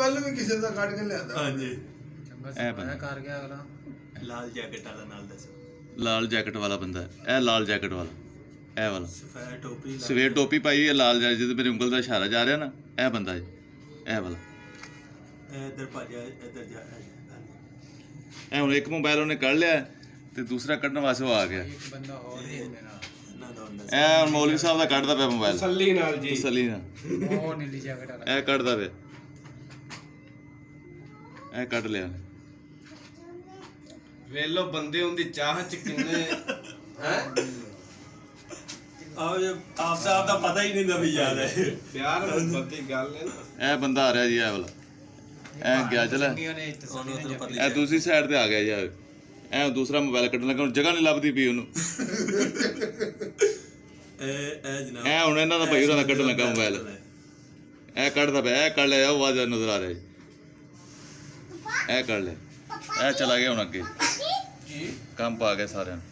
ਕੱਲ ਵੀ ਕਿਸੇ ਦਾ ਕੱਢ ਕੇ ਲਿਆਂਦਾ। ਹਾਂਜੀ ਚੰਗਾ ਸਫਾਇਆ ਕਰ ਗਿਆ ਅਗਲਾ। ਲਾਲ ਜੈਕਟ ਵਾਲਾ ਨਾਲ ਦੱਸੋ। ਲਾਲ ਜੈਕਟ ਵਾਲਾ ਬੰਦਾ ਇਹ ਲਾਲ ਜੈਕਟ ਵਾਲਾ ਇਹ ਵਾਲਾ ਸਫੈਦ ਟੋਪੀ ਸਵੇਰ ਟੋਪੀ ਪਾਈ ਹੈ ਲਾਲ ਜੈਕਟ ਜਿਹਦੇ ਮੇਰੀ ਉਂਗਲ ਦਾ ਇਸ਼ਾਰਾ ਜਾ ਰਿਹਾ ਨਾ ਇਹ ਬੰਦਾ ਜੀ ਇਹ ਵਾਲਾ ਇੱਧਰ ਭਾਜਿਆ ਇੱਧਰ ਜਾ ਇਹ ਹੁਣ ਇੱਕ ਮੋਬਾਈਲ ਉਹਨੇ ਕੱਢ ਲਿਆ ਤੇ ਦੂਸਰਾ ਕੱਢਣ ਵਾਸਤੇ ਉਹ ਆ ਗਿਆ ਇੱਕ ਬੰਦਾ ਹੋਰ ਹੀ ਮੇਰੇ ਨਾਲ ਨਾ ਦਾ ਇਹ ਹੁਣ ਮੌਲਵੀ ਸਾਹਿਬ ਦਾ ਕੱਢਦਾ ਪਿਆ ਮੋਬਾਈਲ ਤਸੱਲੀ ਨਾਲ ਜੀ। ਤਸੱਲੀ ਨਾਲ ਉਹ ਨੀਲੀ ਜੈਕਟ ਵਾਲਾ ਇਹ ਕੱਢਦਾ ਪਿਆ ਇਹ ਕੱਢ ਲਿਆ ਉਹਨੇ। ਵੇਲੋ ਬੰਦੇ ਹੁੰਦੀ ਚਾਹ ਚ ਕਿੰਨੇ ਹੈ ਆਪ ਦਾ ਪਤਾ ਹੀ ਨਹੀਂ ਦਾ ਵੀ ਯਾਦ ਹੈ ਪਿਆਰ ਮੁਹੱਬਤ ਦੀ ਗੱਲ ਹੈ ਨਾ। ਇਹ ਬੰਦਾ ਆ ਰਿਹਾ ਜੀ ਇਹ ਵਾਲਾ ਇਹ ਗਿਆ ਚਲਾ ਉਹਨੇ ਤਸੱਲੀ ਨਾਲ ਜੈਕਟ ਇਹ ਦੂਸਰੀ ਸਾਈਡ ਤੇ ਆ ਗਿਆ ਯਾਰ ਇਹ ਦੂਸਰਾ ਮੋਬਾਈਲ ਕੱਢਣ ਲੱਗਾ ਹੁਣ ਜਗ੍ਹਾ ਨਹੀਂ ਲੱਭਦੀ ਪਈ ਉਹਨੂੰ ਇਹ ਜਨਾਬ ਇਹ ਹੁਣ ਇਹਨਾਂ ਦਾ ਭਾਈ ਉਹਨਾਂ ਦਾ ਕੱਢਣ ਲੱਗਾ ਮੋਬਾਈਲ ਇਹ ਕੱਢਦਾ ਪਿਆ ਇਹ ਕੱਢ ਲਿਆ ਉਹ ਆਵਾਜ਼ ਨਜ਼ਰ ਆ ਰਿਹਾ ਜੀ ਇਹ ਕੱਢ ਲਿਆ ਇਹ ਚਲਾ ਗਿਆ ਹੁਣ ਅੱਗੇ ਕੰਮ ਪਾ ਗਿਆ ਸਾਰਿਆਂ ਨੂੰ।